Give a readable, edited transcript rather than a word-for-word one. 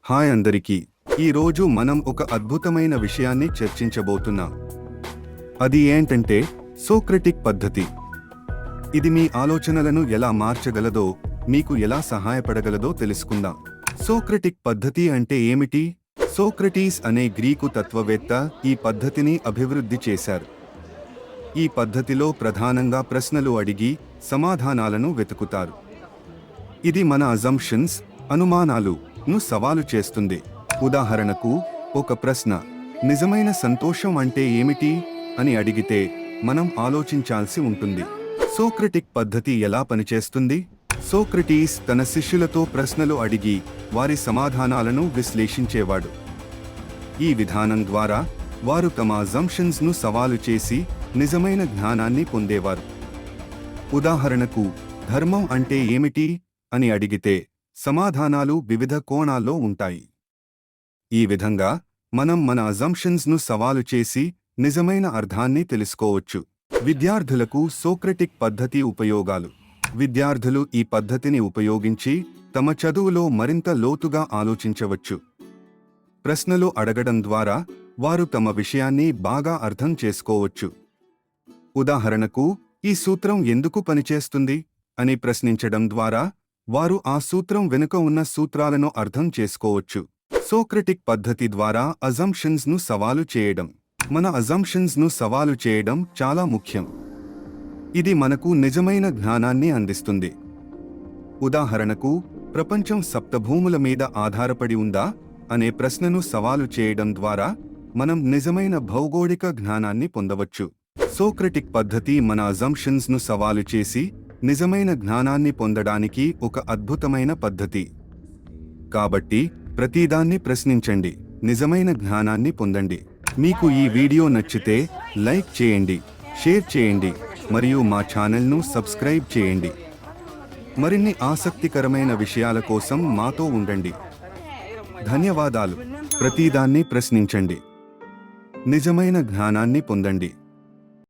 Hi అందరికీ. ఈరోజు మనం ఒక అద్భుతమైన విషయాన్ని చర్చించబోతున్నాం. అది ఏంటంటే సోక్రటిక్ పద్ధతి. ఇది మీ ఆలోచనలను ఎలా మార్చగలదో, మీకు ఎలా సహాయపడగలదో తెలుసుకుందాం. సోక్రటిక్ పద్ధతి అంటే ఏమిటి? సోక్రటీస్ అనే గ్రీకు తత్వవేత్త ఈ పద్ధతిని అభివృద్ధి చేశారు. ఈ పద్ధతిలో ప్రధానంగా ప్రశ్నలు అడిగి సమాధానాలను వెతుకుతారు. ఇది మన అజంప్షన్స్, అనుమానాలను సవాలు చేస్తుంది. ఉదాహరణకు, ఒక ప్రశ్న నిజమైన సంతోషం అంటే ఏమిటి అని అడిగితే మనం ఆలోచించాల్సి ఉంటుంది. సోక్రటిక్ పద్ధతి ఎలా పనిచేస్తుంది? సోక్రటీస్ తన శిష్యులతో ప్రశ్నలు అడిగి వారి సమాధానాలను విశ్లేషించేవాడు. ఈ విధానం ద్వారా వారు తమ అజంప్షన్స్ ను సవాలు చేసి నిజమైన జ్ఞానాన్ని పొందేవారు. ఉదాహరణకు, ధర్మం అంటే ఏమిటి అని అడిగితే సమాధానాలు వివిధ కోణాల్లో ఉంటాయి. ఈ విధంగా మనం మన అజంప్షన్స్ ను సవాలు చేసి నిజమైన అర్థాన్ని తెలుసుకోవచ్చు. విద్యార్థులకు సోక్రటిక్ పద్ధతి ఉపయోగాలు. విద్యార్థులు ఈ పద్ధతిని ఉపయోగించి తమ చదువులో మరింత లోతుగా ఆలోచించవచ్చు. ప్రశ్నలు అడగడం ద్వారా వారు తమ విషయాన్ని బాగా అర్థం చేసుకోవచ్చు. ఉదాహరణకు, ఈ సూత్రం ఎందుకు పనిచేస్తుంది అని ప్రశ్నించడం ద్వారా వారు ఆ సూత్రం వెనుక ఉన్న సూత్రాలను అర్థం చేసుకోవచ్చు. సోక్రటిక్ పద్ధతి ద్వారా అజంప్షన్స్ ను సవాలు చేయడం. మన అజంప్షన్స్ ను సవాలు చేయడం చాలా ముఖ్యం. ఇది మనకు నిజమైన జ్ఞానాన్ని అందిస్తుంది. ఉదాహరణకు, ప్రపంచం సప్తభూముల మీద ఆధారపడి ఉందా అనే ప్రశ్నను సవాలు చేయడం ద్వారా మనం నిజమైన భౌగోళిక జ్ఞానాన్ని పొందవచ్చు. సోక్రటిక్ పద్ధతి మన అజంప్షన్స్ ను సవాలు చేసి నిజమైన జ్ఞానాన్ని పొందడానికి ఒక అద్భుతమైన పద్ధతి. కాబట్టి ప్రతిదాన్ని ప్రశ్నించండి, నిజమైన జ్ఞానాన్ని పొందండి. మీకు ఈ వీడియో నచ్చితే లైక్ చేయండి, షేర్ చేయండి మరియు మా ఛానల్ను సబ్స్క్రైబ్ చేయండి. మరిన్ని ఆసక్తికరమైన విషయాల కోసం మాతో ఉండండి. ధన్యవాదాలు. ప్రతిదాన్ని ప్రశ్నించండి, నిజమైన జ్ఞానాన్ని పొందండి.